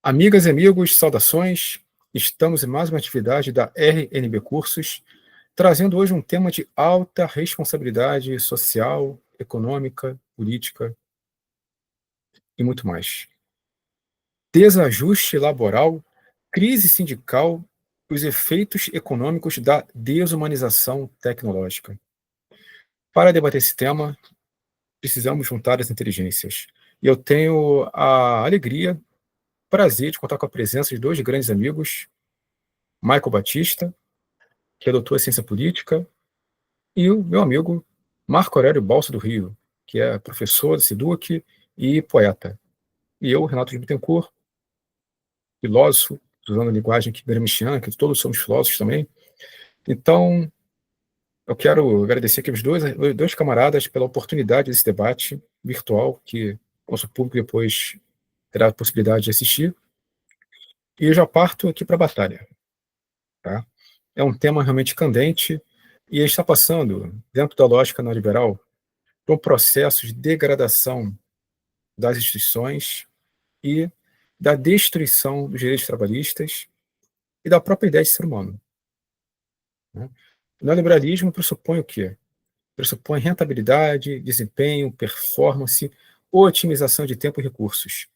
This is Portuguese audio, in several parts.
Amigas e amigos, saudações. Estamos em mais uma atividade da RNB Cursos, trazendo hoje um tema de alta responsabilidade social, econômica, política e muito mais. Desajuste laboral, crise sindical e os efeitos econômicos da desumanização tecnológica. Para debater esse tema, precisamos juntar as inteligências. E eu tenho a alegria, prazer de contar com a presença de dois grandes amigos, Michael Batista, que é doutor em ciência política, e o meu amigo Marco Aurélio Balsa do Rio, que é professor de SEDUC e poeta. E eu, Renato de Bittencourt, filósofo, usando a linguagem gramsciana, que todos somos filósofos também. Então, eu quero agradecer aqui os dois camaradas pela oportunidade desse debate virtual, que nosso público depois terá a possibilidade de assistir. E eu já parto aqui para a batalha. Tá? É um tema realmente candente e está passando, dentro da lógica neoliberal, por um processo de degradação das instituições e da destruição dos direitos trabalhistas e da própria ideia de ser humano. Né? O neoliberalismo pressupõe o quê? Pressupõe rentabilidade, desempenho, performance, otimização de tempo e recursos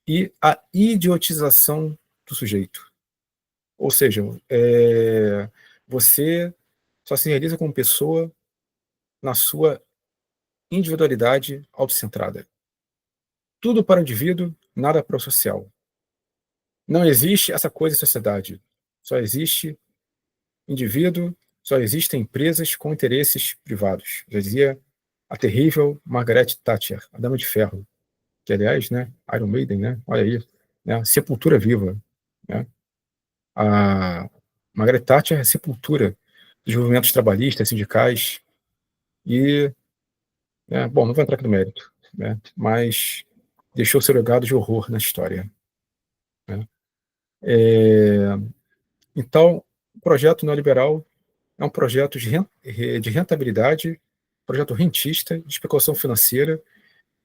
e a idiotização do sujeito. Ou seja, você só se realiza como pessoa na sua individualidade autocentrada. Tudo para o indivíduo, nada para o social. Não existe essa coisa em sociedade. Só existe indivíduo, só existem empresas com interesses privados. Já dizia a terrível Margaret Thatcher, a Dama de Ferro, que, aliás, né, Iron Maiden, né, olha aí, né, sepultura viva. Né? A Margaret Thatcher é a sepultura dos movimentos trabalhistas, sindicais, e, né, bom, não vou entrar aqui no mérito, né, mas deixou seu legado de horror na história. Né? Então, o projeto neoliberal é um projeto de rentabilidade, projeto rentista, de especulação financeira,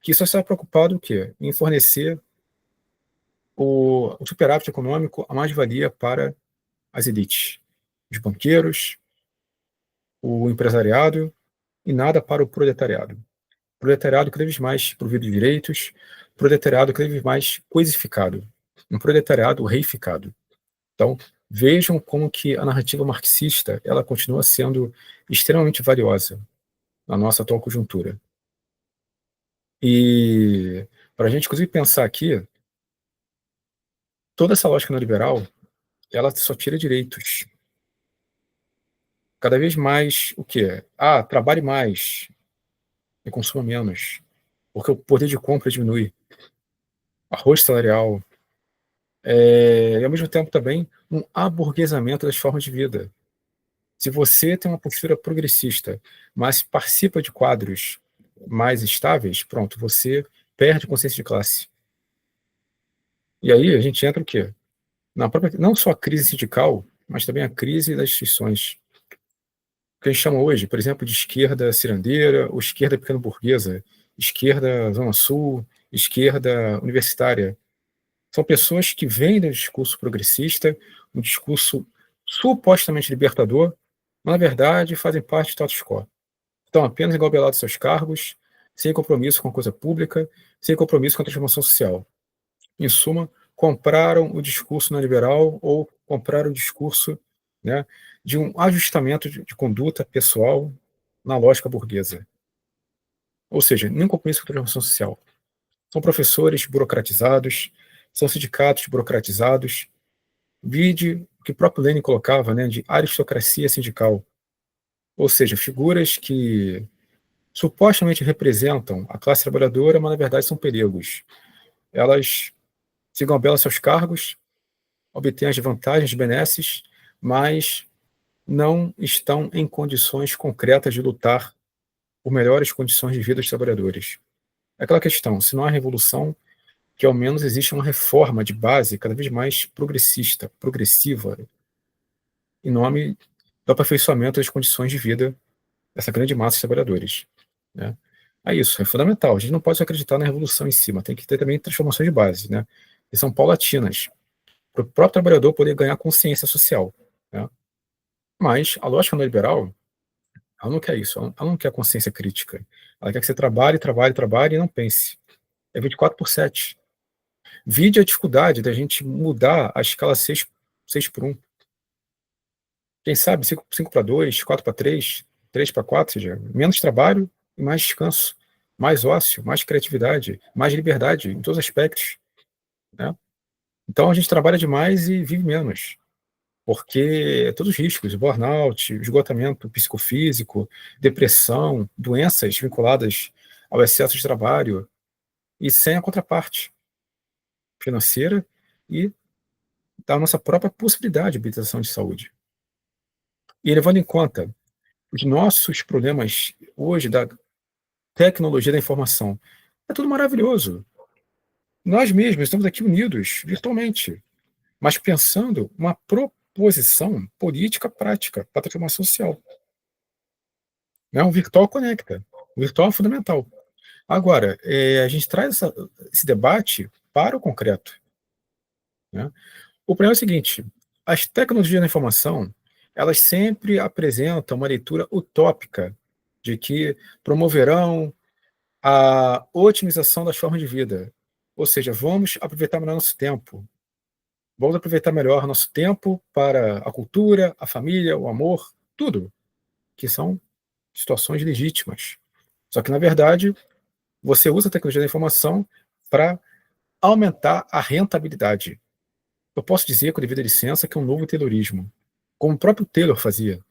que só está preocupado o quê? Em fornecer o superávit econômico, a mais-valia para as elites, os banqueiros, o empresariado, e nada para o proletariado. Proletariado cada vez mais provido de direitos, proletariado cada vez mais coisificado, um proletariado reificado. Então, vejam como que a narrativa marxista ela continua sendo extremamente valiosa na nossa atual conjuntura. E para a gente, inclusive, pensar aqui, toda essa lógica neoliberal, ela só tira direitos. Cada vez mais, o quê? Trabalhe mais e consuma menos, porque o poder de compra diminui, arroz salarial, e ao mesmo tempo também um aburguesamento das formas de vida. Se você tem uma postura progressista, mas participa de quadros mais estáveis, pronto, você perde consciência de classe. E aí a gente entra o quê? Na própria, não só a crise sindical, mas também a crise das instituições. O que a gente chama hoje, por exemplo, de esquerda cirandeira, ou esquerda pequeno-burguesa, esquerda Zona Sul, esquerda universitária. São pessoas que vêm do discurso progressista, um discurso supostamente libertador, mas, na verdade, fazem parte do status quo. Estão apenas engabelados seus cargos, sem compromisso com a coisa pública, sem compromisso com a transformação social. Em suma, compraram o discurso neoliberal ou compraram o discurso, né, de um ajustamento de conduta pessoal na lógica burguesa. Ou seja, nenhum compromisso com a transformação social. São professores burocratizados, são sindicatos burocratizados, vide o que o próprio Lenin colocava, né, de aristocracia sindical. Ou seja, figuras que supostamente representam a classe trabalhadora, mas na verdade são peregos. Elas se gambelam seus cargos, obtêm as vantagens, benesses, mas não estão em condições concretas de lutar por melhores condições de vida dos trabalhadores. É aquela questão, se não há revolução, que ao menos existe uma reforma de base cada vez mais progressista, progressiva, em nome do aperfeiçoamento das condições de vida dessa grande massa de trabalhadores. Né? É isso, é fundamental. A gente não pode só acreditar na revolução em si, mas tem que ter também transformações de base. Né? e são paulatinas, para o próprio trabalhador poder ganhar consciência social, né. Mas a lógica neoliberal, ela não quer isso, ela não quer consciência crítica. Ela quer que você trabalhe, trabalhe, trabalhe e não pense. É 24/7. Vide a dificuldade da gente mudar a escala 6 por 1. Quem sabe 5 para 2, 4 para 3, 3 para 4, ou seja, menos trabalho e mais descanso, mais ócio, mais criatividade, mais liberdade em todos os aspectos, né. Então a gente trabalha demais e vive menos, porque todos os riscos, burnout, esgotamento psicofísico, depressão, doenças vinculadas ao excesso de trabalho e sem a contraparte financeira e da nossa própria possibilidade de habilitação de saúde. E levando em conta os nossos problemas hoje da tecnologia da informação, é tudo maravilhoso. Nós mesmos estamos aqui unidos virtualmente, mas pensando uma proposição política prática para a transformação social, né. O virtual conecta, o virtual é fundamental. Agora, a gente traz esse debate para o concreto, né. O problema é o seguinte: as tecnologias da informação, elas sempre apresentam uma leitura utópica de que promoverão a otimização das formas de vida. Ou seja, vamos aproveitar melhor nosso tempo. Vamos aproveitar melhor nosso tempo para a cultura, a família, o amor, tudo, que são situações legítimas. Só que, na verdade, você usa a tecnologia da informação para aumentar a rentabilidade. Eu posso dizer, com a devida licença, que é um novo Taylorismo, como o próprio Taylor fazia.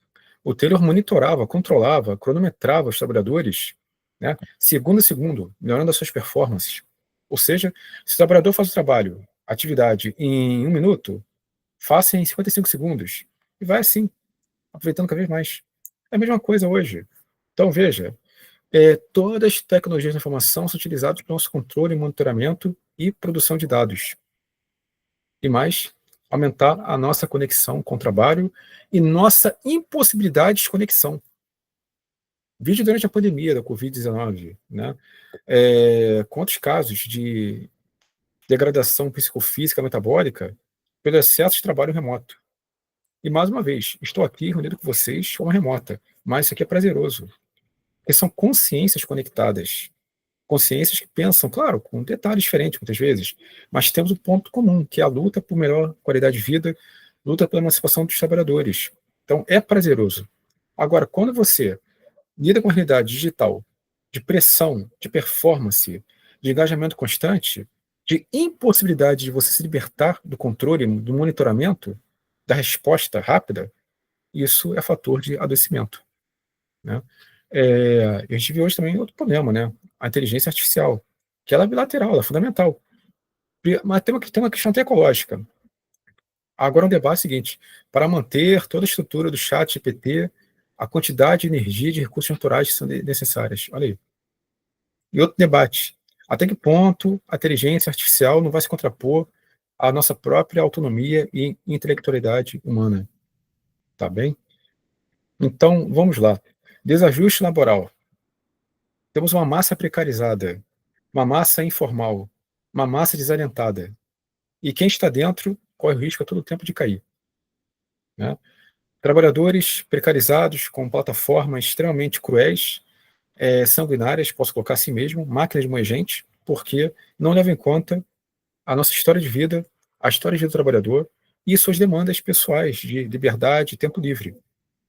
O Taylor monitorava, controlava, cronometrava os trabalhadores, né, segundo a segundo, melhorando as suas performances. Ou seja, se o trabalhador faz o trabalho, atividade, em 1 minuto, faça em 55 segundos. E vai assim, aproveitando cada vez mais. É a mesma coisa hoje. Então, veja, todas as tecnologias da informação são utilizadas para o nosso controle, monitoramento e produção de dados. E mais, aumentar a nossa conexão com o trabalho e nossa impossibilidade de desconexão. Vídeo durante a pandemia da Covid-19, né? Quantos casos de degradação psicofísica metabólica pelo excesso de trabalho remoto. E mais uma vez, estou aqui reunido com vocês de forma remota, mas isso aqui é prazeroso, porque são consciências conectadas, consciências que pensam, claro, com detalhes diferentes muitas vezes, mas temos um ponto comum, que é a luta por melhor qualidade de vida, luta pela emancipação dos trabalhadores. Então, é prazeroso. Agora, quando você lida com a realidade digital, de pressão, de performance, de engajamento constante, de impossibilidade de você se libertar do controle, do monitoramento, da resposta rápida, isso é fator de adoecimento, né. A gente vê hoje também outro problema, né, a inteligência artificial, que ela é bilateral, ela é fundamental. Mas tem uma questão até ecológica. Agora o debate é o seguinte: para manter toda a estrutura do chat GPT, a quantidade de energia e de recursos naturais que são necessárias. Olha aí. E outro debate: até que ponto a inteligência artificial não vai se contrapor à nossa própria autonomia e intelectualidade humana? Tá bem? Então, vamos lá. Desajuste laboral. Temos uma massa precarizada, uma massa informal, uma massa desalentada. E quem está dentro corre o risco a todo tempo de cair, né? Trabalhadores precarizados com plataformas extremamente cruéis, sanguinárias, posso colocar assim mesmo, máquinas de moer gente, porque não levam em conta a nossa história de vida, a história de vida do trabalhador e suas demandas pessoais de liberdade, tempo livre,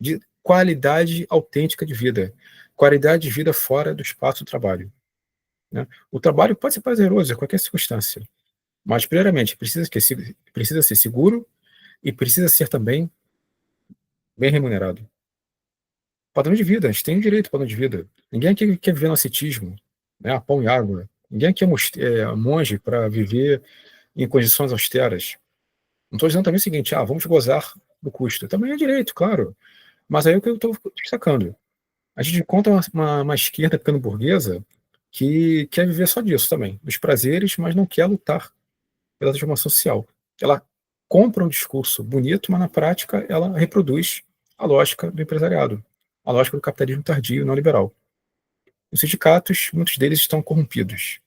de qualidade autêntica de vida, qualidade de vida fora do espaço do trabalho, né? O trabalho pode ser prazeroso em qualquer circunstância, mas, primeiramente, precisa ser seguro e precisa ser também bem remunerado. Padrão de vida, a gente tem o direito ao padrão de vida. Ninguém aqui quer viver no ascetismo, né, a pão e água. Ninguém aqui é monge para viver em condições austeras. Não estou dizendo também o seguinte: vamos gozar do custo. Também é direito, claro. Mas aí é o que eu estou destacando. A gente encontra uma esquerda ficando burguesa que quer viver só disso também, dos prazeres, mas não quer lutar pela transformação social. Ela compra um discurso bonito, mas na prática ela reproduz a lógica do empresariado, a lógica do capitalismo tardio neoliberal. Os sindicatos, muitos deles estão corrompidos,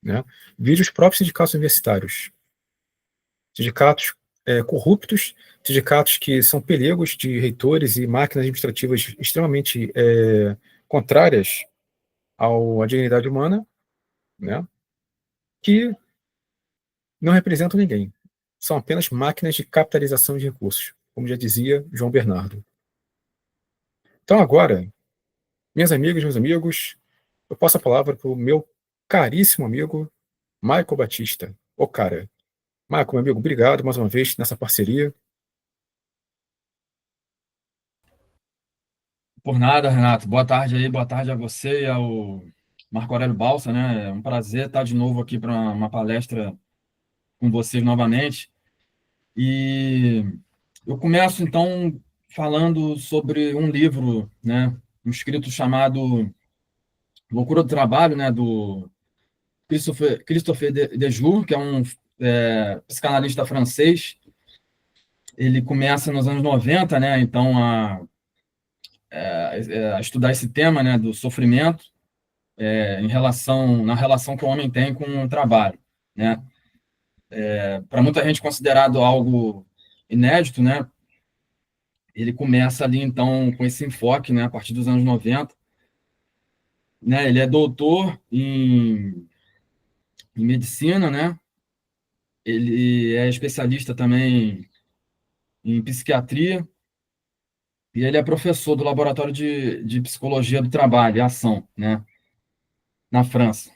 né? Vide os próprios sindicatos universitários. sindicatos corruptos, sindicatos que são pelegos de reitores e máquinas administrativas extremamente contrárias à dignidade humana, né, que não representam ninguém. São apenas máquinas de capitalização de recursos, como já dizia João Bernardo. Então agora, minhas amigas, meus amigos, eu passo a palavra para o meu caríssimo amigo Michael Batista. Ô cara, Michael, meu amigo, obrigado mais uma vez nessa parceria. Por nada, Renato. Boa tarde aí, boa tarde a você e ao Marco Aurélio Balsa, né? É um prazer estar de novo aqui para uma palestra com vocês novamente. E eu começo então falando sobre um livro, né? Um escrito chamado Loucura do Trabalho, né? Do Christopher Dejoux, que é um psicanalista francês. Ele começa nos anos 90, né? Então a estudar esse tema, né? Do sofrimento na relação que o homem tem com o trabalho, né? Para muita gente considerado algo inédito, né? Ele começa ali então com esse enfoque, né? A partir dos anos 90, né? Ele é doutor em medicina, né? Ele é especialista também em psiquiatria e ele é professor do laboratório de psicologia do trabalho e ação, né? Na França,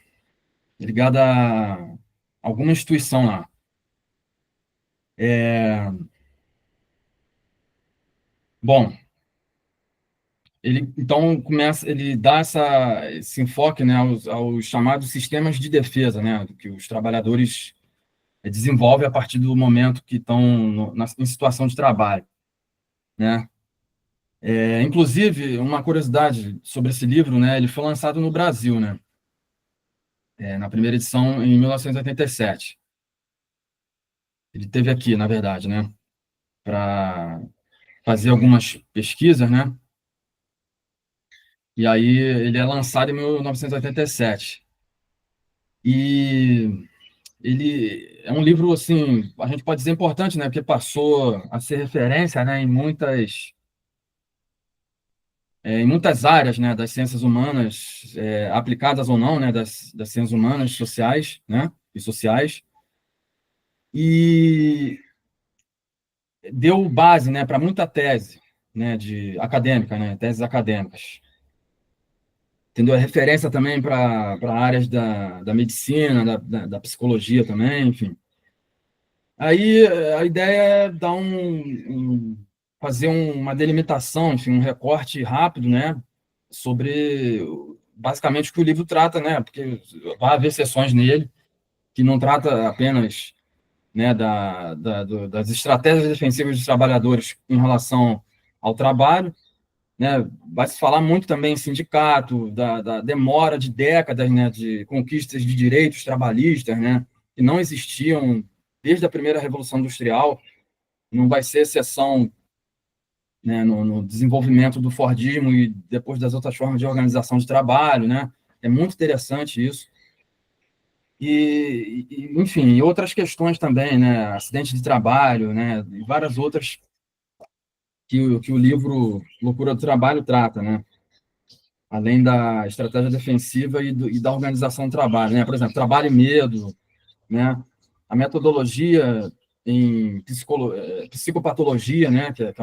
ligado a alguma instituição lá. Bom, ele então começa, ele dá esse enfoque, né, aos chamados sistemas de defesa, né, que os trabalhadores desenvolvem a partir do momento que estão em situação de trabalho, né. Inclusive, uma curiosidade sobre esse livro, né, ele foi lançado no Brasil, né, na primeira edição em 1987. Ele teve aqui, na verdade, né, para fazer algumas pesquisas, né. E aí ele é lançado em 1987. E ele é um livro, assim, a gente pode dizer importante, né? Porque passou a ser referência, né, em muitas áreas, né, das ciências humanas, aplicadas ou não, né, das ciências humanas, sociais, né, e sociais. E deu base, né, para muita tese, né, acadêmica, né, teses acadêmicas. Entendeu? É referência também para áreas da medicina, da psicologia também, enfim. Aí a ideia é fazer uma delimitação, enfim, um recorte rápido, né, sobre basicamente o que o livro trata, né, porque vai haver sessões nele que não trata apenas, né, das estratégias defensivas dos trabalhadores em relação ao trabalho, né, vai se falar muito também em sindicato, da demora de décadas, né, de conquistas de direitos trabalhistas, né, que não existiam desde a primeira Revolução Industrial, não vai ser exceção, né, no desenvolvimento do Fordismo e depois das outras formas de organização de trabalho, né, é muito interessante isso. Enfim, e outras questões também, né, acidente de trabalho, né, e várias outras que o livro Loucura do Trabalho trata, né, além da estratégia defensiva e da organização do trabalho, né? Por exemplo, trabalho e medo, né? A metodologia em psicopatologia, né? Que é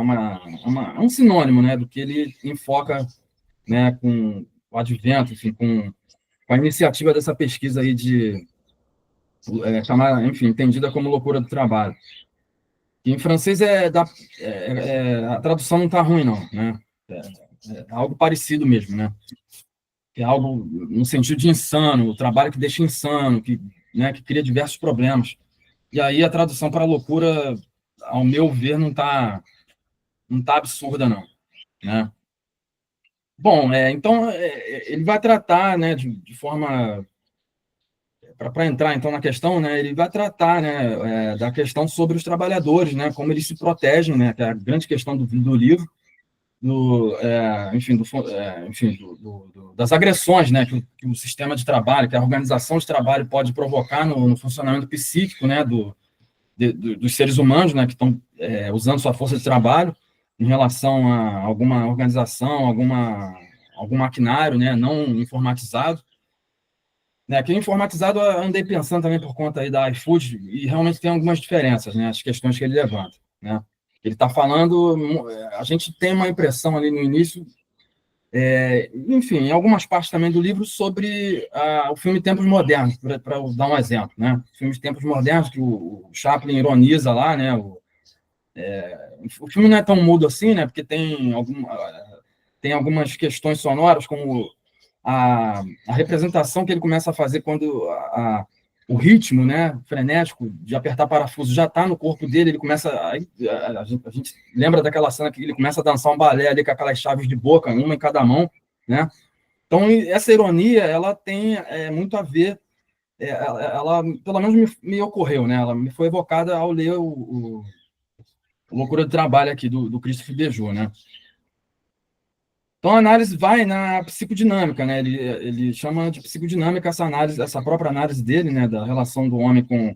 um sinônimo, né? Do que ele enfoca, né? Com o advento, enfim, com a iniciativa dessa pesquisa aí chamar, enfim, entendida como loucura do trabalho. E em francês a tradução não está ruim, não, né? É algo parecido mesmo, né? Que é algo no sentido de insano, o trabalho que deixa insano, né, que cria diversos problemas. E aí a tradução para loucura, ao meu ver, não tá absurda, não, né? Bom, então ele vai tratar, né, de forma para entrar então na questão, né, ele vai tratar, né, da questão sobre os trabalhadores, né, como eles se protegem, né, que é a grande questão do livro, enfim, das agressões, né, que o sistema de trabalho, que a organização de trabalho pode provocar no funcionamento psíquico, né, dos seres humanos, né, que estão usando sua força de trabalho em relação a alguma organização, algum maquinário, né, não informatizado. Né, que informatizado eu andei pensando também por conta aí da iFood, e realmente tem algumas diferenças, né, as questões que ele levanta. Né? Ele está falando, a gente tem uma impressão ali no início, enfim, em algumas partes também do livro, sobre o filme Tempos Modernos, para dar um exemplo. Né? O filme de Tempos Modernos, que o Chaplin ironiza lá, né, o filme não é tão mudo assim, né, porque tem algumas questões sonoras, como a representação que ele começa a fazer quando o ritmo, né, frenético de apertar parafuso já está no corpo dele, ele começa a gente lembra daquela cena que ele começa a dançar um balé ali com aquelas chaves de boca, uma em cada mão, né? Então essa ironia ela tem muito a ver, ela pelo menos me ocorreu, né? Ela me foi evocada ao ler o Loucura do Trabalho aqui do Christopher Dejoux, né? Então, a análise vai na psicodinâmica, né? Ele chama de psicodinâmica essa análise, essa própria análise dele, né? Da relação do homem com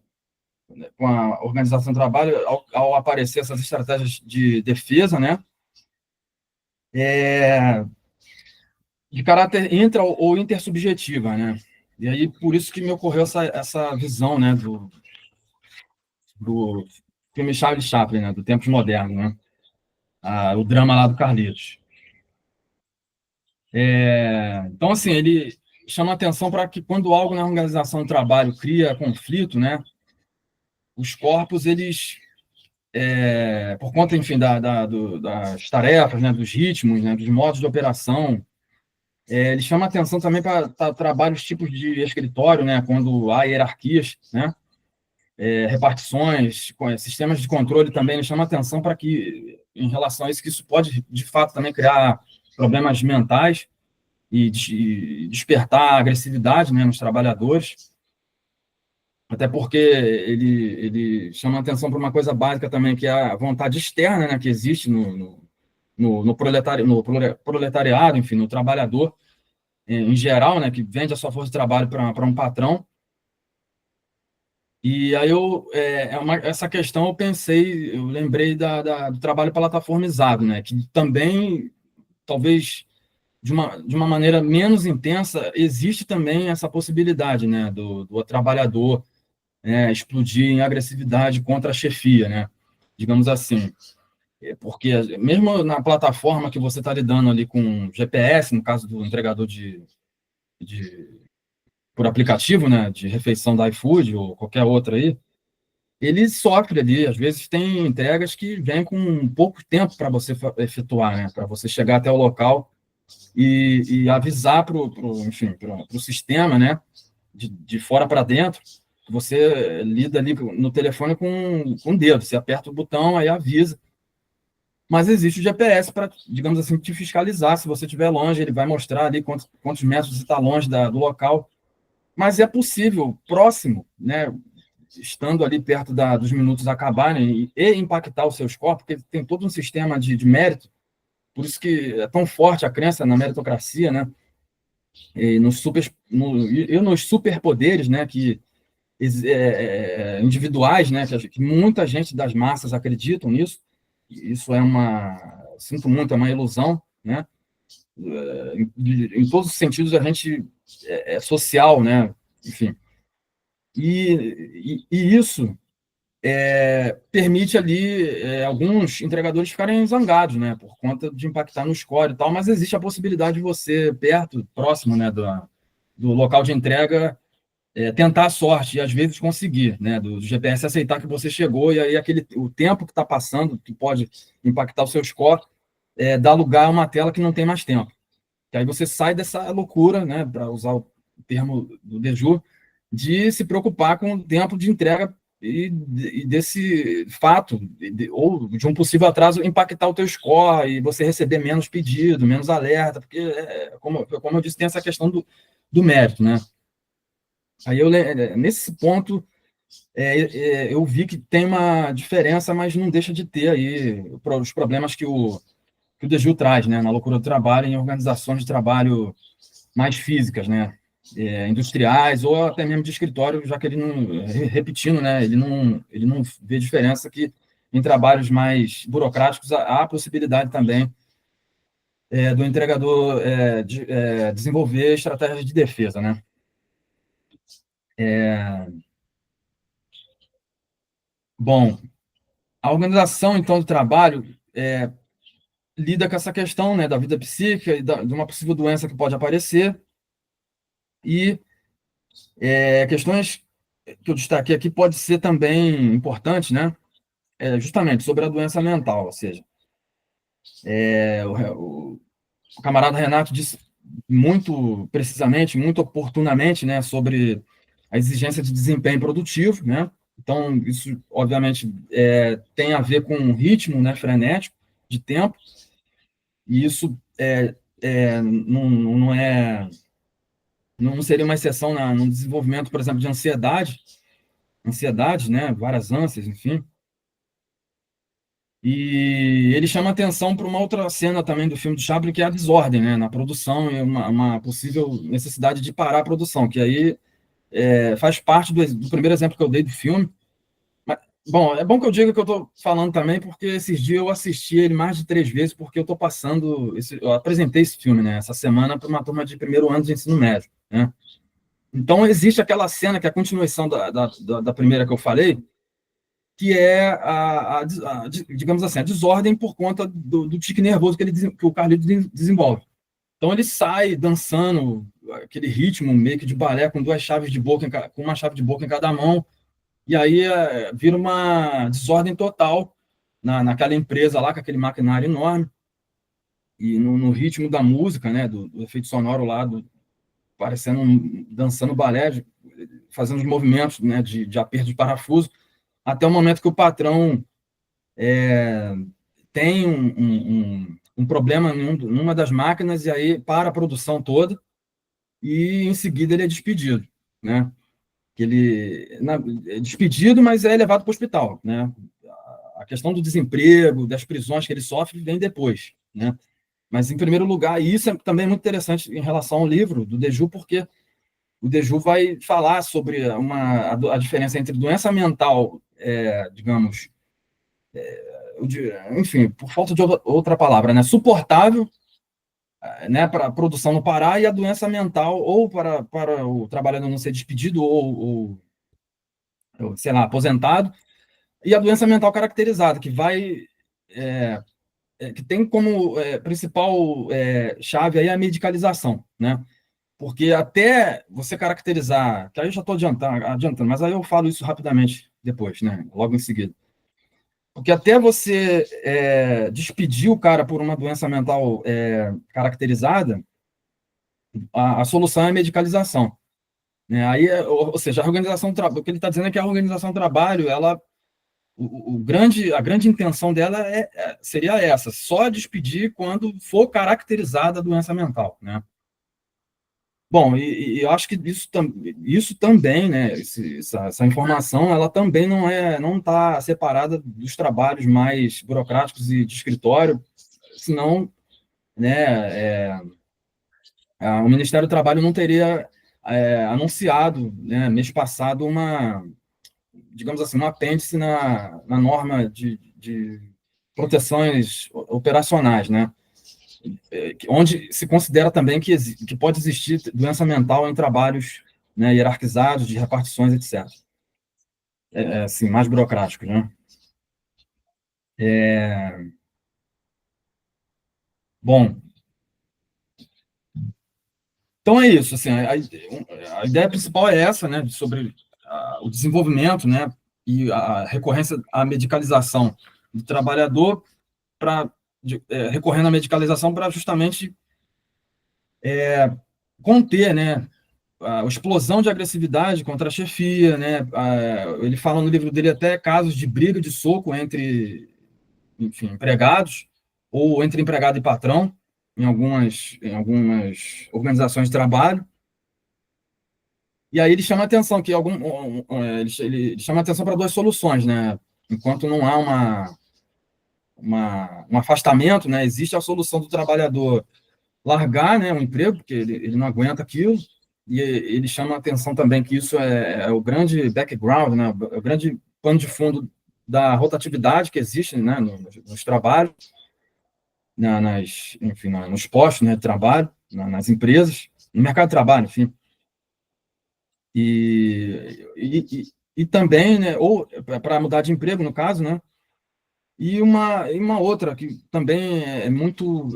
a organização do trabalho, ao aparecer essas estratégias de defesa, né? De caráter intra ou intersubjetiva, né? E aí, por isso que me ocorreu essa visão, né? Do filme Charlie Chaplin, né? Do Tempos Modernos, né? O drama lá do Carlitos. Então, assim, ele chama atenção para que quando algo na organização do trabalho cria conflito, né, os corpos, eles, por conta, enfim, das tarefas, né, dos ritmos, né, dos modos de operação, ele chama atenção também para trabalhos tipos de escritório, né, quando há hierarquias, né, repartições, sistemas de controle também, ele chama atenção para que, em relação a isso, que isso pode, de fato, também criar problemas mentais, e despertar agressividade, né, nos trabalhadores, até porque ele chama atenção para uma coisa básica também, que é a vontade externa, né, que existe no proletariado, enfim, no trabalhador em geral, né, que vende a sua força de trabalho para um patrão. E aí essa questão eu lembrei do trabalho plataformizado, né, que também, talvez de uma maneira menos intensa, existe também essa possibilidade, né, do trabalhador, né, explodir em agressividade contra a chefia, né, digamos assim. Porque mesmo na plataforma que você está lidando ali com GPS, no caso do entregador por aplicativo, né, de refeição da iFood ou qualquer outra aí, ele sofre ali, às vezes tem entregas que vêm com pouco tempo para você efetuar, né, para você chegar até o local e avisar para o sistema, né, de fora para dentro, que você lida ali no telefone com o dedo, você aperta o botão, aí avisa. Mas existe o GPS para, digamos assim, te fiscalizar. Se você estiver longe, ele vai mostrar ali quantos metros você está longe do local. Mas é possível, próximo, né, estando ali perto dos minutos acabarem e impactar os seus corpos, porque tem todo um sistema de mérito. Por isso que é tão forte a crença na meritocracia, né? E nos superpoderes, né? Que individuais, né? Que muita gente das massas acreditam nisso. Isso sinto muito, é uma ilusão, né? Em todos os sentidos, a gente é social, né? Enfim. E isso permite ali alguns entregadores ficarem zangados, né, por conta de impactar no score e tal, mas existe a possibilidade de você, próximo, né, do local de entrega, tentar a sorte e às vezes conseguir, né, do GPS aceitar que você chegou e aí o tempo que está passando, que pode impactar o seu score, dá lugar a uma tela que não tem mais tempo. Que aí você sai dessa loucura, né, para usar o termo do Dejoux, de se preocupar com o tempo de entrega e desse fato, ou de um possível atraso, impactar o teu score e você receber menos pedido, menos alerta, porque, como eu disse, tem essa questão do mérito, né? Aí nesse ponto, eu vi que tem uma diferença, mas não deixa de ter aí os problemas que o Dejoux traz, né, na loucura do trabalho, em organizações de trabalho mais físicas, né? industriais ou até mesmo de escritório, já que ele não, repetindo, né, ele não vê diferença que em trabalhos mais burocráticos há a possibilidade também do entregador desenvolver estratégias de defesa, né? Bom, a organização, então, do trabalho lida com essa questão, né, da vida psíquica e de uma possível doença que pode aparecer e questões que eu destaquei aqui pode ser também importante, né, justamente sobre a doença mental, ou seja, o camarada Renato disse muito precisamente, muito oportunamente, né, sobre a exigência de desempenho produtivo, né? Então, isso, obviamente, tem a ver com um ritmo, né, frenético de tempo, e isso não seria uma exceção no desenvolvimento, por exemplo, de ansiedade, né, várias ânsias, enfim. E ele chama atenção para uma outra cena também do filme do Chaplin, que é a desordem, né, na produção e uma possível necessidade de parar a produção, que aí faz parte do primeiro exemplo que eu dei do filme. Mas, bom, é bom que eu diga que eu estou falando também, porque esses dias eu assisti ele mais de 3 vezes, porque eu estou passando, eu apresentei esse filme, né, essa semana para uma turma de primeiro ano de ensino médio, né. Então, existe aquela cena que é a continuação da primeira que eu falei, que é digamos assim, a desordem por conta do tique nervoso que o Carlito desenvolve. Então ele sai dançando aquele ritmo meio que de balé com duas chaves de boca, com uma chave de boca em cada mão, e aí vira uma desordem total naquela empresa lá, com aquele maquinário enorme, e no ritmo da música, né, do efeito sonoro lá, parecendo dançando balé, fazendo os movimentos, né, de aperto de parafuso, até o momento que o patrão tem um problema numa das máquinas, e aí para a produção toda, e em seguida ele é despedido, né? É despedido, mas é levado para o hospital, né? A questão do desemprego, das prisões que ele sofre, vem depois, né? Mas, em primeiro lugar, e isso é também muito interessante em relação ao livro do Deju, porque o Deju vai falar sobre a diferença entre doença mental, digamos, enfim, por falta de outra palavra, né, suportável, né, para a produção não parar, e a doença mental, ou para o trabalhador não ser despedido ou, sei lá, aposentado, e a doença mental caracterizada, que vai que tem como principal chave aí a medicalização, né? Porque até você caracterizar, que aí eu já estou adiantando, mas aí eu falo isso rapidamente depois, né? Logo em seguida. Porque até você despedir o cara por uma doença mental caracterizada, a solução é a medicalização, né? Aí, ou seja, a organização do trabalho, o que ele está dizendo é que a organização do trabalho, ela, a grande intenção dela seria essa, só despedir quando for caracterizada a doença mental, né? Bom, e eu acho que isso também, né, essa informação, ela também não está separada dos trabalhos mais burocráticos e de escritório, senão, né, o Ministério do Trabalho não teria anunciado, né, mês passado, digamos assim, um apêndice na norma de proteções operacionais, né, onde se considera também que pode existir doença mental em trabalhos, né, hierarquizados, de repartições, etc. Assim, mais burocráticos, né? Bom, então é isso. Assim, a ideia principal é essa, né, sobre o desenvolvimento, né, e a recorrência à medicalização do trabalhador, recorrendo à medicalização para justamente conter, né, a explosão de agressividade contra a chefia, né? Ele fala no livro dele até casos de briga, de soco entre, enfim, empregados, ou entre empregado e patrão, em algumas organizações de trabalho. E aí ele chama atenção que ele chama atenção para duas soluções, né? Enquanto não há um afastamento, né? Existe a solução do trabalhar, né, um emprego, porque ele não aguenta aquilo, e ele chama a atenção também que isso é o grande background, né, o grande pano de fundo da rotatividade que existe, né, nos trabalhos, enfim, nos postos, né, de trabalho, nas empresas, no mercado de trabalho, enfim. E também, né, ou para mudar de emprego, no caso, né, e uma outra que também é muito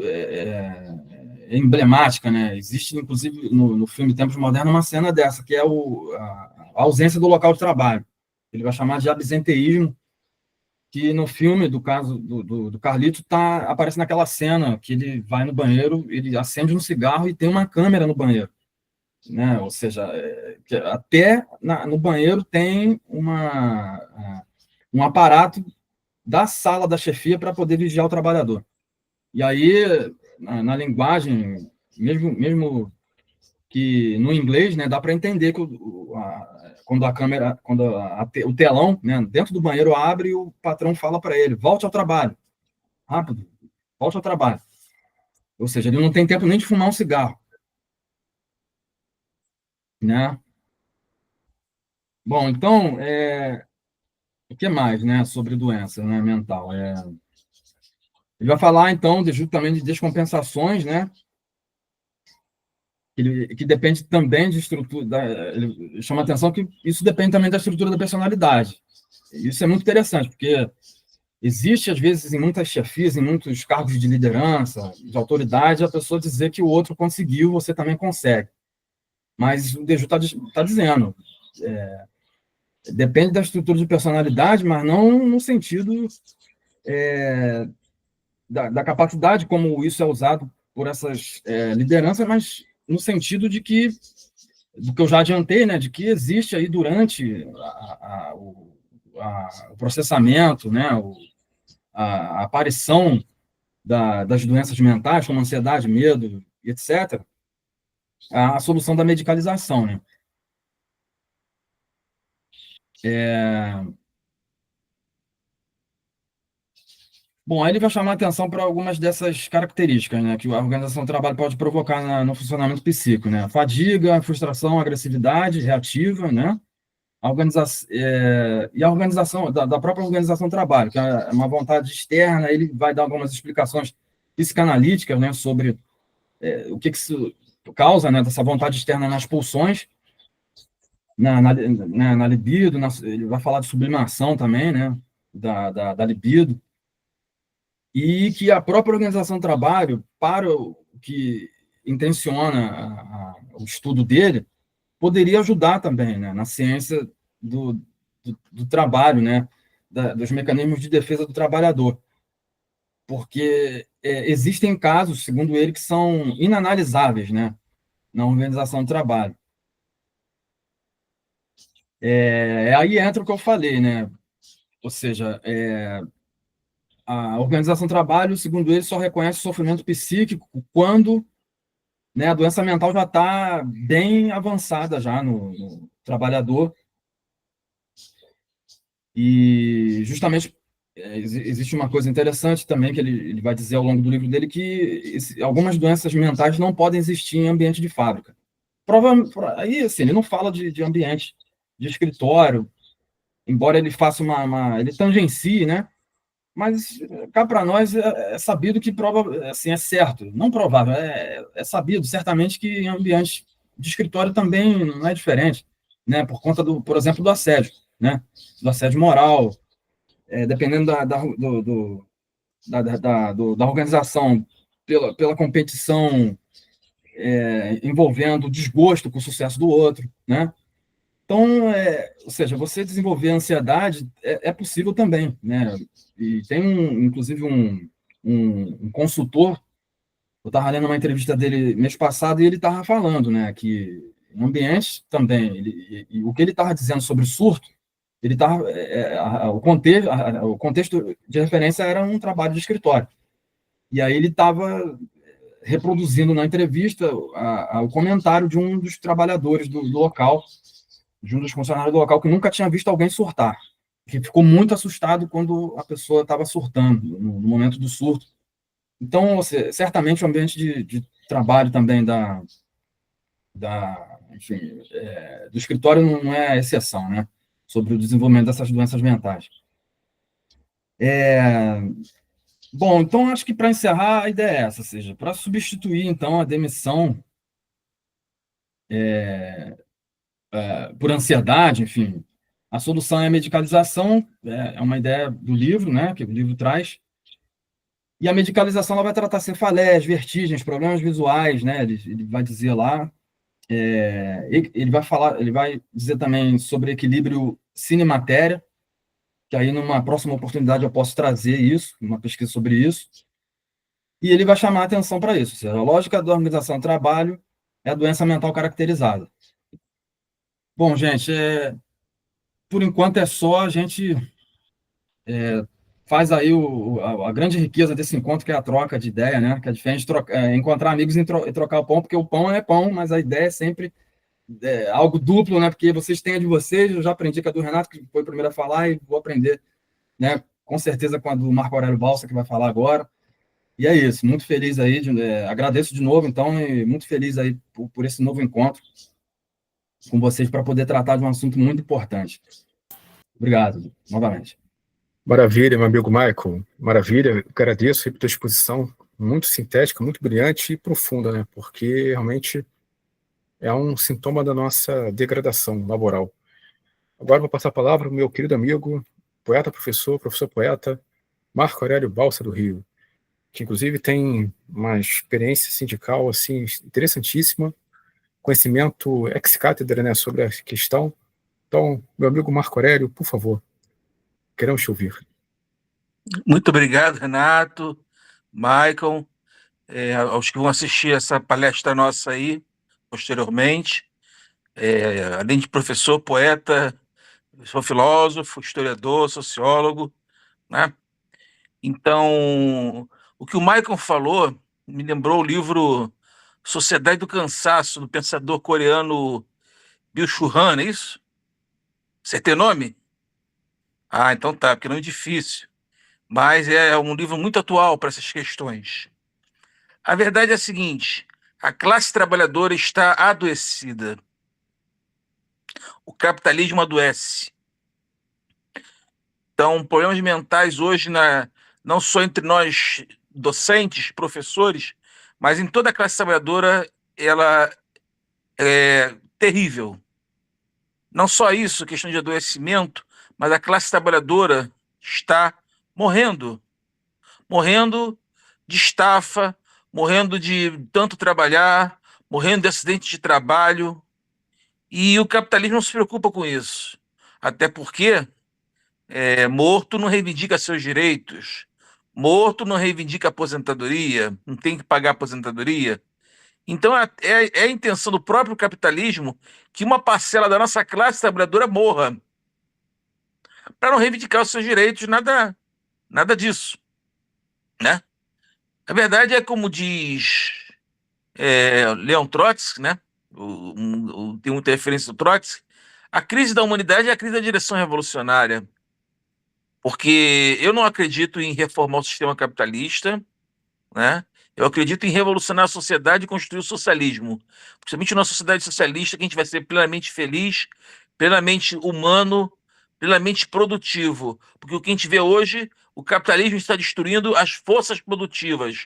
emblemática, né? Existe, inclusive, no filme Tempos Modernos, uma cena dessa, que é a ausência do local de trabalho. Ele vai chamar de absenteísmo, que no filme, do caso do Carlito, aparece naquela cena que ele vai no banheiro, ele acende um cigarro e tem uma câmera no banheiro, né? Ou seja, que até no banheiro tem um aparato da sala da chefia para poder vigiar o trabalhador. E aí, na linguagem, mesmo que no inglês, né, dá para entender que quando a câmera, quando o telão, né, dentro do banheiro abre, o patrão fala para ele: volte ao trabalho, rápido, volte ao trabalho. Ou seja, ele não tem tempo nem de fumar um cigarro, né? Bom, então, o que mais, né, sobre doença, né, mental? Ele vai falar, então, justamente de descompensações, né, que depende também de estrutura. Ele chama a atenção que isso depende também da estrutura da personalidade. Isso é muito interessante, porque existe, às vezes, em muitas chefias, em muitos cargos de liderança, de autoridade, a pessoa dizer que o outro conseguiu, você também consegue. Mas o Deju está dizendo, depende da estrutura de personalidade, mas não no sentido da capacidade como isso é usado por essas lideranças, mas no sentido de que, do que eu já adiantei, né, de que existe aí durante o processamento, né, a aparição das doenças mentais, como ansiedade, medo, etc., a solução da medicalização, né? Bom, aí ele vai chamar a atenção para algumas dessas características, né, que a organização do trabalho pode provocar no funcionamento psíquico, né? Fadiga, frustração, agressividade reativa, né? E a organização, da própria organização do trabalho, que é uma vontade externa. Ele vai dar algumas explicações psicanalíticas, né, sobre o que isso causa, né, dessa vontade externa nas pulsões, na libido. Ele vai falar de sublimação também, né, da libido, e que a própria organização do trabalho, para o que intenciona o estudo dele, poderia ajudar também, né, na ciência do trabalho, né, dos mecanismos de defesa do trabalhador, porque existem casos, segundo ele, que são inanalisáveis, né, na organização do trabalho. Aí entra o que eu falei, né, ou seja, a organização do trabalho, segundo ele, só reconhece o sofrimento psíquico quando, né, a doença mental já está bem avançada já no trabalhador. E justamente existe uma coisa interessante também que ele vai dizer ao longo do livro dele, que algumas doenças mentais não podem existir em ambiente de fábrica. Aí, assim, ele não fala de ambiente de escritório, embora ele faça ele tangencie, né? Mas cá para nós é sabido que assim, é certo, não provável, é sabido certamente que em ambiente de escritório também não é diferente, né? Por conta por exemplo, do assédio, né? Do assédio moral, dependendo da organização, pela competição, envolvendo desgosto com o sucesso do outro, né? Então, ou seja, você desenvolver ansiedade é possível também, né? E tem, inclusive, um consultor. Eu estava lendo uma entrevista dele mês passado e ele estava falando, né, que em ambientes também, e o que ele estava dizendo sobre surto, ele estava, o contexto de referência era um trabalho de escritório. E aí ele estava reproduzindo na entrevista o comentário de um dos trabalhadores do local, de um dos funcionários do local, que nunca tinha visto alguém surtar, que ficou muito assustado quando a pessoa estava surtando, no momento do surto. Então, certamente o ambiente de trabalho também enfim, do escritório não é exceção, né? Sobre o desenvolvimento dessas doenças mentais. Bom, então acho que para encerrar a ideia é essa, ou seja, para substituir então a demissão por ansiedade, enfim, a solução é a medicalização, é uma ideia do livro, né, que o livro traz, e a medicalização ela vai tratar cefaleias, vertigens, problemas visuais, né, ele vai dizer lá, ele vai dizer também sobre equilíbrio cine-matéria, que aí numa próxima oportunidade eu posso trazer isso, uma pesquisa sobre isso, e ele vai chamar a atenção para isso, ou seja, a lógica da organização do trabalho é a doença mental caracterizada. Bom, gente, por enquanto é só, a gente faz aí a grande riqueza desse encontro, que é a troca de ideia, né? Que é diferente de encontrar amigos e trocar o pão, porque o pão é pão, mas a ideia é sempre algo duplo, né? Porque vocês têm a de vocês, eu já aprendi com a do Renato, que foi o primeiro a falar, e vou aprender, né? Com certeza com a do Marco Aurélio Balsa, que vai falar agora. E é isso, muito feliz aí, agradeço de novo, então, e muito feliz aí por esse novo encontro com vocês para poder tratar de um assunto muito importante. Obrigado, novamente. Maravilha, meu amigo Michael. Maravilha, eu agradeço aí pela tua exposição, muito sintética, muito brilhante e profunda, né? Porque realmente é um sintoma da nossa degradação laboral. Agora vou passar a palavra ao meu querido amigo, poeta, professor poeta, Marco Aurélio Balsa do Rio, que inclusive tem uma experiência sindical assim interessantíssima, conhecimento ex-cátedra, né, sobre a questão. Então, meu amigo Marco Aurélio, por favor, queremos te ouvir. Muito obrigado, Renato, Michael, aos que vão assistir essa palestra nossa aí, posteriormente. Além de professor, poeta, sou filósofo, historiador, sociólogo, né? Então, o que o Michael falou me lembrou o livro Sociedade do Cansaço, do pensador coreano Byung-Chul Han, não é isso? Você tem nome? Ah, então tá, porque não é difícil. Mas é um livro muito atual para essas questões. A verdade é a seguinte: a classe trabalhadora está adoecida. O capitalismo adoece. Então, problemas mentais hoje, não só entre nós docentes, professores, mas em toda a classe trabalhadora, ela é terrível. Não só isso, questão de adoecimento, mas a classe trabalhadora está morrendo. Morrendo de estafa, morrendo de tanto trabalhar, morrendo de acidente de trabalho. E o capitalismo não se preocupa com isso. Até porque morto não reivindica seus direitos, morto não reivindica aposentadoria, não tem que pagar aposentadoria. Então é a intenção do próprio capitalismo que uma parcela da nossa classe trabalhadora morra, para não reivindicar os seus direitos, nada disso, né? A verdade é como diz Leon Trotsky, né? Tem muita referência do Trotsky. A crise da humanidade é a crise da direção revolucionária, porque eu não acredito em reformar o sistema capitalista, né? Eu acredito em revolucionar a sociedade e construir o socialismo, principalmente numa sociedade socialista que a gente vai ser plenamente feliz, plenamente humano, plenamente produtivo, porque o que a gente vê hoje, o capitalismo está destruindo as forças produtivas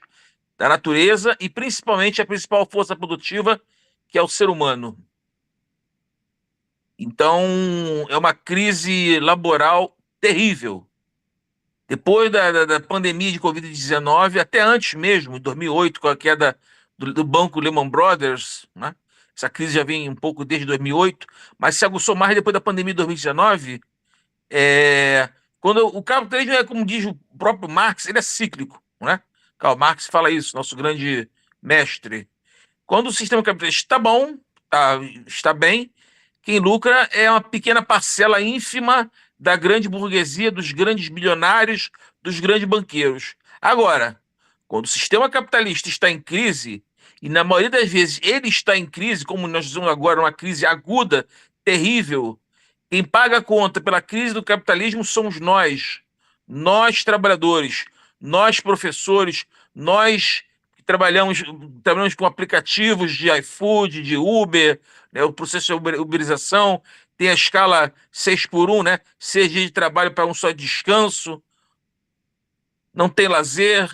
da natureza e principalmente a principal força produtiva, que é o ser humano. Então, é uma crise laboral terrível. Depois da pandemia de Covid-19, até antes mesmo, em 2008, com a queda do banco Lehman Brothers, né? Essa crise já vem um pouco desde 2008, mas se aguçou mais depois da pandemia de 2019. Quando o capitalismo é, como diz o próprio Marx, ele é cíclico, né? Karl Marx fala isso, nosso grande mestre. Quando o sistema capitalista está bom, está bem, quem lucra é uma pequena parcela ínfima da grande burguesia, dos grandes bilionários, dos grandes banqueiros. Agora, quando o sistema capitalista está em crise, e na maioria das vezes ele está em crise, como nós dizemos agora, uma crise aguda, terrível, quem paga a conta pela crise do capitalismo somos nós trabalhadores, nós professores, nós trabalhamos com aplicativos de iFood, de Uber, né, o processo de uberização, tem a escala 6x1, né, 6 dias de trabalho para um só descanso, não tem lazer,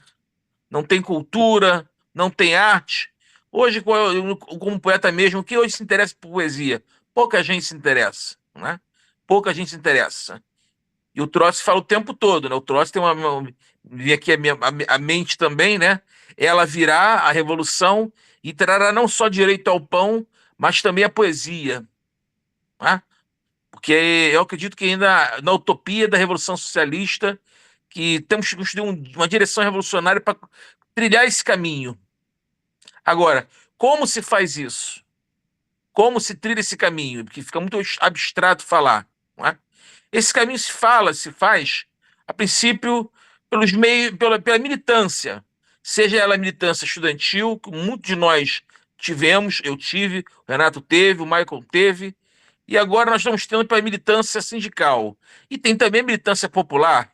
não tem cultura, não tem arte. Hoje, como poeta mesmo, o que hoje se interessa por poesia? Pouca gente se interessa, né? Pouca gente se interessa. E o Trotsky fala o tempo todo, né? O Trotsky tem vi aqui a mente também, né? Ela virá a revolução e trará não só direito ao pão, mas também a poesia, né? Porque eu acredito que ainda na utopia da revolução socialista, que temos que construir uma direção revolucionária para trilhar esse caminho. Agora, como se faz isso? Como se trilha esse caminho? Porque fica muito abstrato falar, não é? Esse caminho se faz, a princípio, pelos meios, pela militância, seja ela militância estudantil, que muitos de nós tivemos, eu tive, o Renato teve, o Michael teve, e agora nós estamos tendo para a militância sindical. E tem também a militância popular,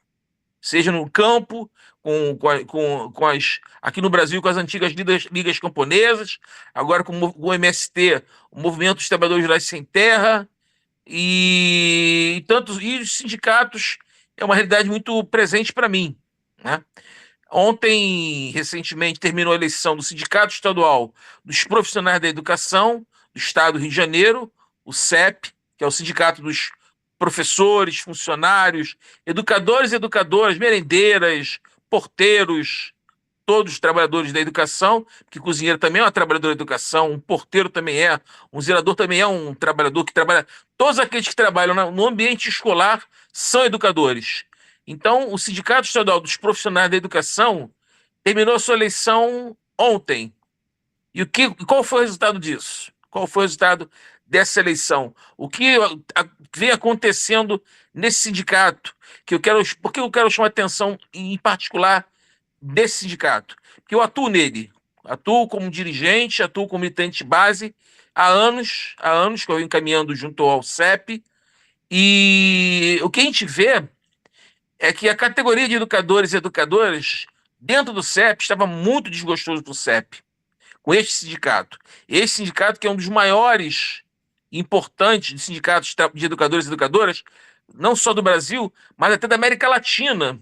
seja no campo, com as, aqui no Brasil, com as antigas ligas camponesas, agora com o MST, o Movimento dos Trabalhadores Rurais Sem Terra, e os sindicatos é uma realidade muito presente para mim, né? Ontem, recentemente, terminou a eleição do Sindicato Estadual dos Profissionais da Educação do Estado do Rio de Janeiro, o CEP, que é o Sindicato dos Professores, Funcionários, Educadores e Educadoras, Merendeiras, Porteiros, todos os trabalhadores da educação, que cozinheiro também é um trabalhador da educação, um porteiro também é, um zelador também é um trabalhador que trabalha. Todos aqueles que trabalham no ambiente escolar são educadores. Então, o Sindicato Estadual dos Profissionais da Educação terminou a sua eleição ontem. E qual foi o resultado disso? Qual foi o resultado dessa eleição? O que vem acontecendo nesse sindicato? Por que eu quero chamar a atenção, em particular, desse sindicato? Porque eu atuo nele. Atuo como dirigente, atuo como militante de base há anos que eu venho encaminhando junto ao CEP. E o que a gente vê é que a categoria de educadores e educadoras dentro do CEP estava muito desgostoso com o CEP, com este sindicato. Esse sindicato que é um dos maiores e importantes de sindicatos de educadores e educadoras, não só do Brasil, mas até da América Latina.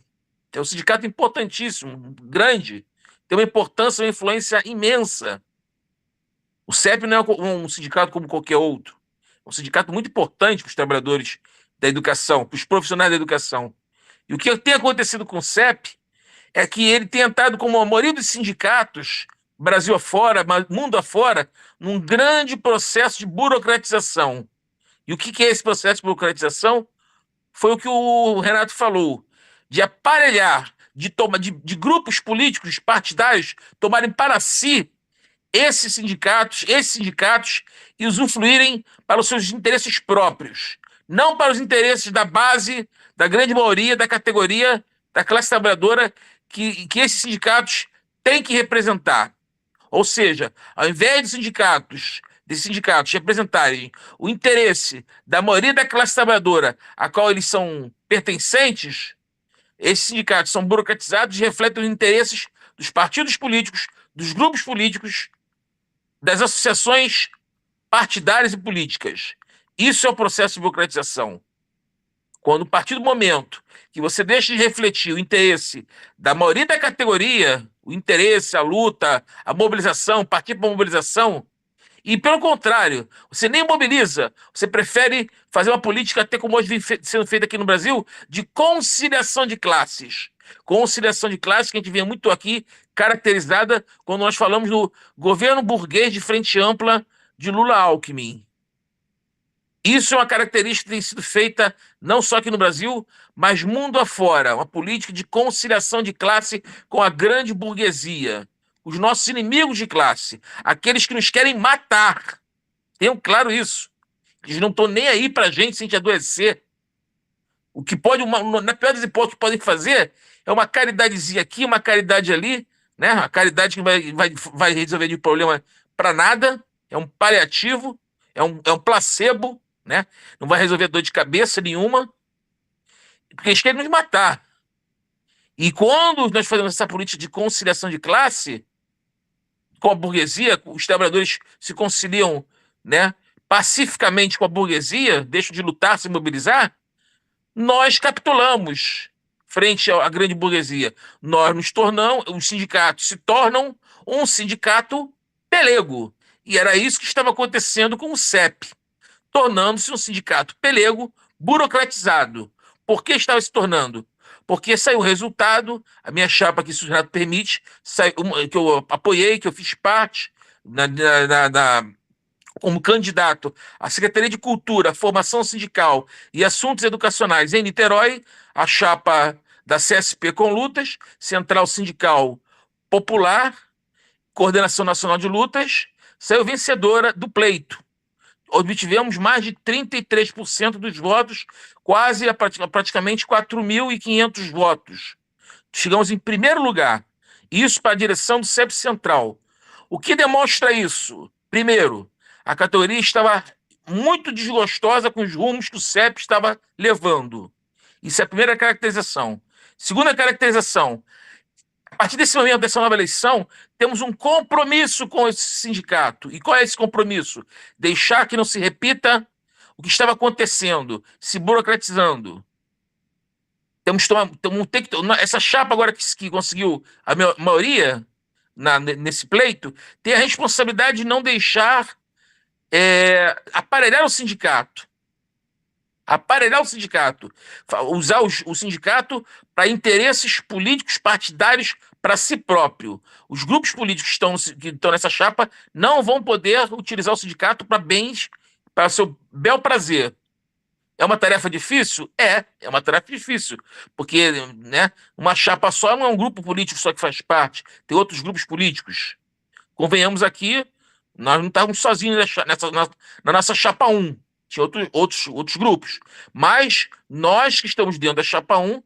É um sindicato importantíssimo, grande, tem uma importância, uma influência imensa. O CEP não é um sindicato como qualquer outro. É um sindicato muito importante para os trabalhadores da educação, para os profissionais da educação. E o que tem acontecido com o CEP é que ele tem entrado, como a maioria dos sindicatos, Brasil afora, mundo afora, num grande processo de burocratização. E o que é esse processo de burocratização? Foi o que o Renato falou, de aparelhar, de grupos políticos partidários tomarem para si esses sindicatos e usufruírem para os seus interesses próprios, não para os interesses da base, da grande maioria, da categoria, da classe trabalhadora que esses sindicatos têm que representar. Ou seja, ao invés desses sindicatos representarem o interesse da maioria da classe trabalhadora a qual eles são pertencentes, esses sindicatos são burocratizados e refletem os interesses dos partidos políticos, dos grupos políticos, das associações partidárias e políticas. Isso é o processo de burocratização. Quando, a partir do momento que você deixa de refletir o interesse da maioria da categoria, o interesse, a luta, a mobilização, partir para a mobilização, e, pelo contrário, você nem mobiliza, você prefere fazer uma política, até como hoje vem sendo feita aqui no Brasil, de conciliação de classes. Conciliação de classes que a gente vê muito aqui, caracterizada quando nós falamos do governo burguês de frente ampla de Lula-Alckmin. Isso é uma característica que tem sido feita não só aqui no Brasil, mas mundo afora, uma política de conciliação de classe com a grande burguesia. Os nossos inimigos de classe, aqueles que nos querem matar. Tenham claro isso. Eles não estão nem aí para a gente se a gente adoecer. O que pode, na pior das hipóteses, que podem fazer é uma caridadezinha aqui, uma caridade ali, né? A caridade que vai resolver o problema para nada, é um paliativo, é um placebo, né? Não vai resolver dor de cabeça nenhuma, porque eles querem nos matar. E quando nós fazemos essa política de conciliação de classe, com a burguesia, os trabalhadores se conciliam, né, pacificamente com a burguesia, deixam de lutar, se mobilizar, nós capitulamos frente à grande burguesia. Nós nos tornamos, os sindicatos se tornam um sindicato pelego. E era isso que estava acontecendo com o CEP, tornando-se um sindicato pelego, burocratizado. Por que estava se tornando? Porque saiu o resultado, a minha chapa, que se o Renato permite, que eu apoiei, que eu fiz parte, como candidato à Secretaria de Cultura, Formação Sindical e Assuntos Educacionais em Niterói, a chapa da CSP com Lutas, Central Sindical Popular, Coordenação Nacional de Lutas, saiu vencedora do pleito. Obtivemos mais de 33% dos votos, quase praticamente 4.500 votos. Chegamos em primeiro lugar. Isso para a direção do CEP Central. O que demonstra isso? Primeiro, a categoria estava muito desgostosa com os rumos que o CEP estava levando. Isso é a primeira caracterização. Segunda caracterização, a partir desse momento, dessa nova eleição, temos um compromisso com esse sindicato. E qual é esse compromisso? Deixar que não se repita o que estava acontecendo, se burocratizando. Essa chapa agora que conseguiu a maioria nesse pleito tem a responsabilidade de não deixar aparelhar o sindicato. Aparelhar o sindicato. Usar o sindicato para interesses políticos partidários para si próprio. Os grupos políticos que estão nessa chapa não vão poder utilizar o sindicato para bens, para seu bel prazer. É uma tarefa difícil? É uma tarefa difícil, porque, né, uma chapa só não é um grupo político só que faz parte, tem outros grupos políticos. Convenhamos aqui, nós não estávamos sozinhos na nossa chapa 1, tinha outros grupos, mas nós que estamos dentro da chapa 1,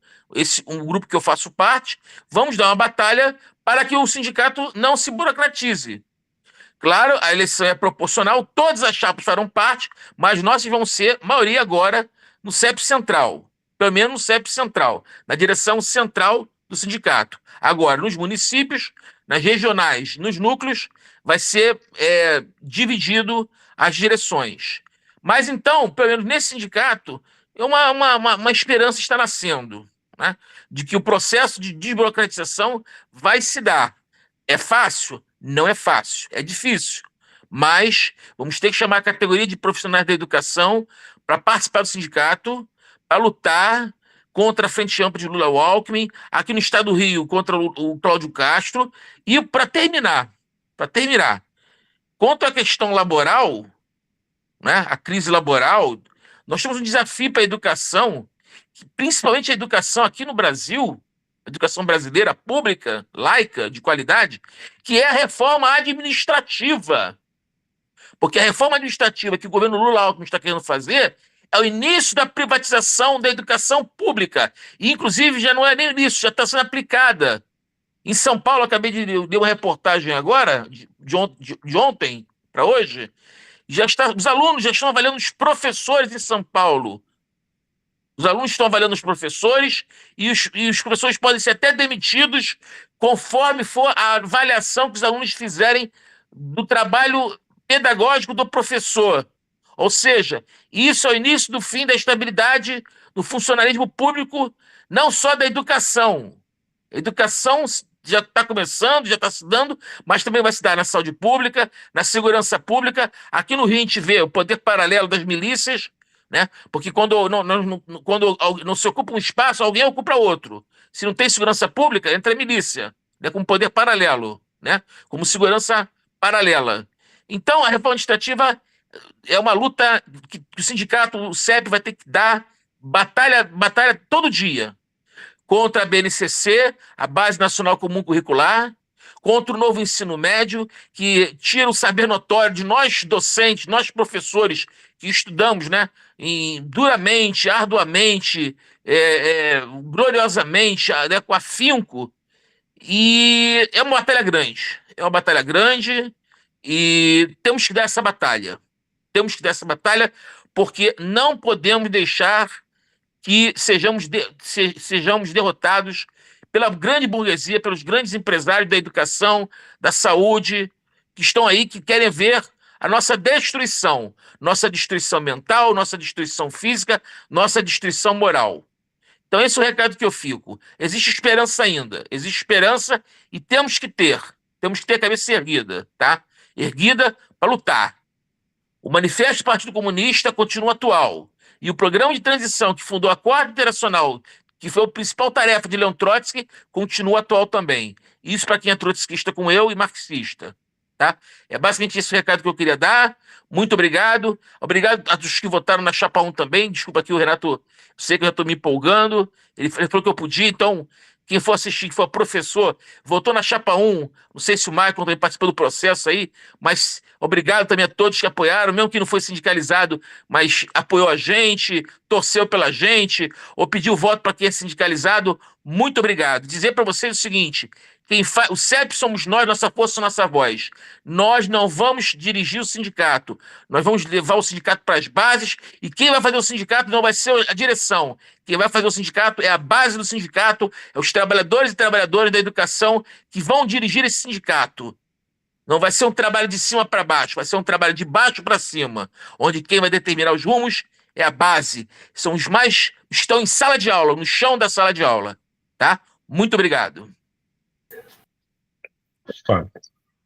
um grupo que eu faço parte, vamos dar uma batalha para que o sindicato não se burocratize. Claro, a eleição é proporcional, todas as chapas farão parte, mas nós vamos ser maioria agora no CEP Central, pelo menos no CEP Central, na direção central do sindicato. Agora, nos municípios, nas regionais, nos núcleos, vai ser dividido as direções. Mas então, pelo menos nesse sindicato, uma esperança está nascendo, né, de que o processo de desburocratização vai se dar. É fácil? Não é fácil, é difícil, mas vamos ter que chamar a categoria de profissionais da educação para participar do sindicato, para lutar contra a Frente Ampla de Lula-Alckmin, aqui no estado do Rio, contra o Cláudio Castro, e para terminar, quanto à questão laboral, né, a crise laboral, nós temos um desafio para a educação, principalmente a educação aqui no Brasil, educação brasileira pública, laica, de qualidade, que é a reforma administrativa. Porque a reforma administrativa que o governo Lula-Alckmin está querendo fazer é o início da privatização da educação pública. E, inclusive, já não é nem isso, já está sendo aplicada. Em São Paulo, acabei de ler uma reportagem agora, de ontem para hoje, os alunos já estão avaliando os professores em São Paulo. Os alunos estão avaliando os professores e os professores podem ser até demitidos conforme for a avaliação que os alunos fizerem do trabalho pedagógico do professor. Ou seja, isso é o início do fim da estabilidade do funcionalismo público, não só da educação. A educação já está começando, já está se dando, mas também vai se dar na saúde pública, na segurança pública. Aqui no Rio a gente vê o poder paralelo das milícias, né? Porque quando não se ocupa um espaço, alguém ocupa outro. Se não tem segurança pública, entra a milícia, né? Como poder paralelo, né? Como segurança paralela. Então, a reforma administrativa é uma luta que o sindicato, o CEP, vai ter que dar batalha todo dia contra a BNCC, a Base Nacional Comum Curricular, contra o novo ensino médio, que tira o saber notório de nós docentes, nós professores, que estudamos, né, duramente, arduamente, gloriosamente, né, com afinco, e é uma batalha grande, e temos que dar essa batalha. Porque não podemos deixar que sejamos derrotados pela grande burguesia, pelos grandes empresários da educação, da saúde, que estão aí, que querem ver a nossa destruição mental, nossa destruição física, nossa destruição moral. Então, esse é o recado que eu fico. Existe esperança ainda, existe esperança e temos que ter a cabeça erguida, tá? Erguida para lutar. O Manifesto do Partido Comunista continua atual. E o programa de transição que fundou a Quarta Internacional, que foi a principal tarefa de Leon Trotsky, continua atual também. Isso para quem é trotskista como eu e marxista. Tá? É basicamente esse o recado que eu queria dar. Muito obrigado. Obrigado a todos que votaram na Chapa 1 também. Desculpa aqui o Renato, sei que eu já estou me empolgando. Ele falou que eu podia, então quem for assistir, que for professor, votou na Chapa 1, não sei se o Michael também participou do processo aí, mas obrigado também a todos que apoiaram, mesmo que não foi sindicalizado, mas apoiou a gente, torceu pela gente, ou pediu voto para quem é sindicalizado. Muito obrigado. Dizer para vocês o seguinte, o CEP somos nós, nossa força, nossa voz. Nós não vamos dirigir o sindicato, nós vamos levar o sindicato para as bases, e quem vai fazer o sindicato não vai ser a direção. Quem vai fazer o sindicato é a base do sindicato, é os trabalhadores e trabalhadoras da educação que vão dirigir esse sindicato. Não vai ser um trabalho de cima para baixo, vai ser um trabalho de baixo para cima, onde quem vai determinar os rumos é a base. São os mais... estão em sala de aula, no chão da sala de aula. Tá? Muito obrigado. Opa,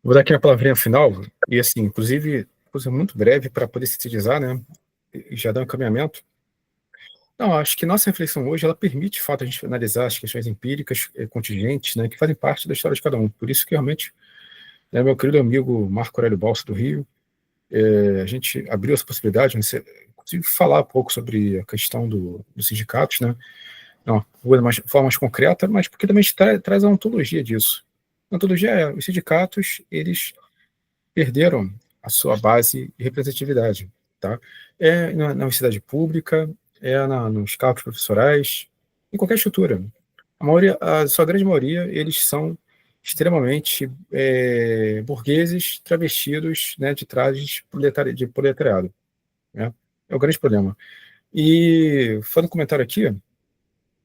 vou dar aqui a palavrinha final, e assim, inclusive, coisa muito breve para poder sintetizar, né? E já dar um encaminhamento. Não, acho que nossa reflexão hoje, ela permite, de fato, a gente analisar as questões empíricas, contingentes, né, que fazem parte da história de cada um. Por isso que, realmente, né, meu querido amigo Marco Aurélio Balsa, do Rio, a gente abriu essa possibilidade, né, inclusive, falar um pouco sobre a questão dos sindicatos, né, de uma forma mais concreta, mas porque também a gente traz a ontologia disso. A ontologia é, os sindicatos, eles perderam a sua base de representatividade, tá? É na universidade pública, nos cargos professorais, em qualquer estrutura. A sua grande maioria, eles são extremamente burgueses travestidos, né, de trajes de proletariado, né? É o grande problema. E, fazendo um comentário aqui,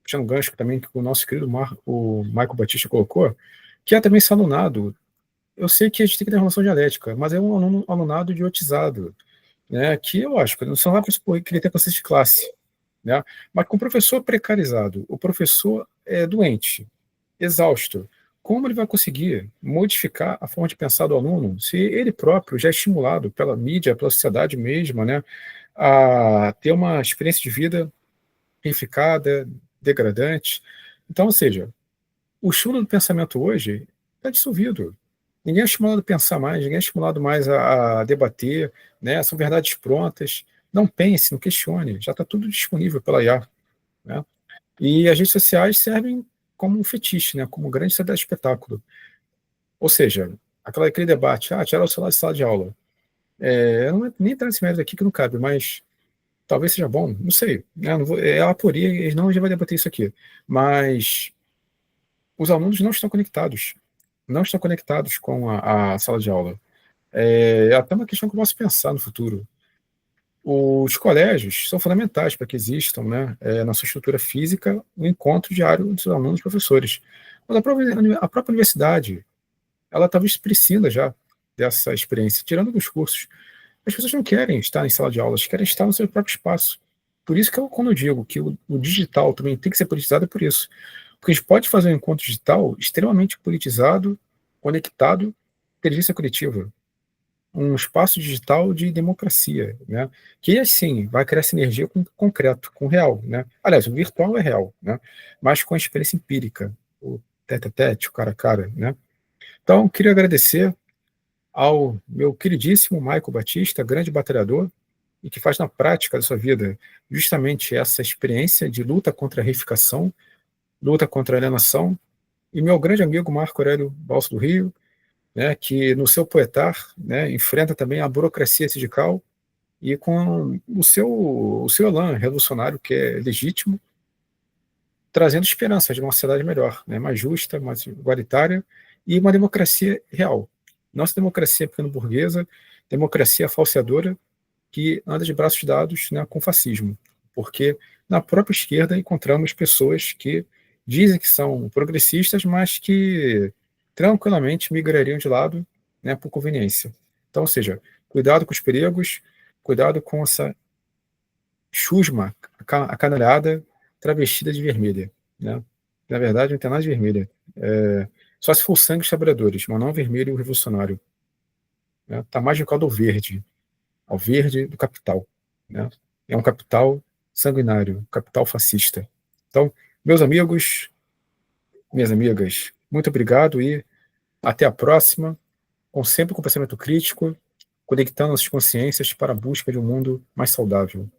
puxando um gancho também que o nosso querido o Michael Batista colocou, que é também esse alunado. Eu sei que a gente tem que ter uma relação dialética, mas é um alunado idiotizado, né, que eu acho que não são lá para que ele tem consciência de classe, né, mas com o professor precarizado, o professor é doente, exausto, como ele vai conseguir modificar a forma de pensar do aluno se ele próprio já é estimulado pela mídia, pela sociedade mesma, né, a ter uma experiência de vida reificada, degradante? Então, ou seja, o estímulo do pensamento hoje está dissolvido. Ninguém é estimulado a pensar mais, ninguém é estimulado mais a debater, né? São verdades prontas. Não pense, não questione, já está tudo disponível pela IA, né? E as redes sociais servem como um fetiche, né? Como um grande espetáculo. Ou seja, aquele debate, tirar o celular de sala de aula. Eu não nem entrar nesse mérito aqui que não cabe, mas talvez seja bom, não sei, né? Não vou, é a aporia, e não a gente vai debater isso aqui. Mas os alunos não estão conectados. Não estão conectados com a sala de aula. É até uma questão que eu posso pensar no futuro. Os colégios são fundamentais para que existam, né, na sua estrutura física, o encontro diário dos alunos e professores. Mas a própria universidade, ela talvez precisa já dessa experiência, tirando alguns cursos. As pessoas não querem estar em sala de aula, elas querem estar no seu próprio espaço. Por isso que quando eu digo que o digital também tem que ser politizado, é por isso. Porque a gente pode fazer um encontro digital extremamente politizado, conectado, inteligência coletiva. Um espaço digital de democracia, né? Que, assim, vai criar sinergia com o concreto, com o real, né? Aliás, o virtual é real, né? Mas com a experiência empírica, o tete-a-tete, o cara a cara, né? Então, queria agradecer ao meu queridíssimo Michael Batista, grande batalhador, e que faz na prática da sua vida justamente essa experiência de luta contra a reificação, luta contra a alienação, e meu grande amigo Marco Aurélio Balsa do Rio, né, que no seu poetar, né, enfrenta também a burocracia sindical e com o seu elan revolucionário, que é legítimo, trazendo esperança de uma sociedade melhor, né, mais justa, mais igualitária e uma democracia real. Nossa democracia pequeno-burguesa, democracia falseadora, que anda de braços dados, né, com o fascismo, porque na própria esquerda encontramos pessoas que dizem que são progressistas, mas que tranquilamente migrariam de lado, né, por conveniência. Então, ou seja, cuidado com os perigos, cuidado com essa chusma acanalhada travestida de vermelha, né? Na verdade, não tem nada de vermelha. Só se for o sangue dos trabalhadores, mas não o vermelho revolucionário. Né? Tá mais ligado ao verde do capital. Né? É um capital sanguinário, capital fascista. Então, meus amigos, minhas amigas, muito obrigado e até a próxima, sempre com pensamento crítico, conectando as consciências para a busca de um mundo mais saudável.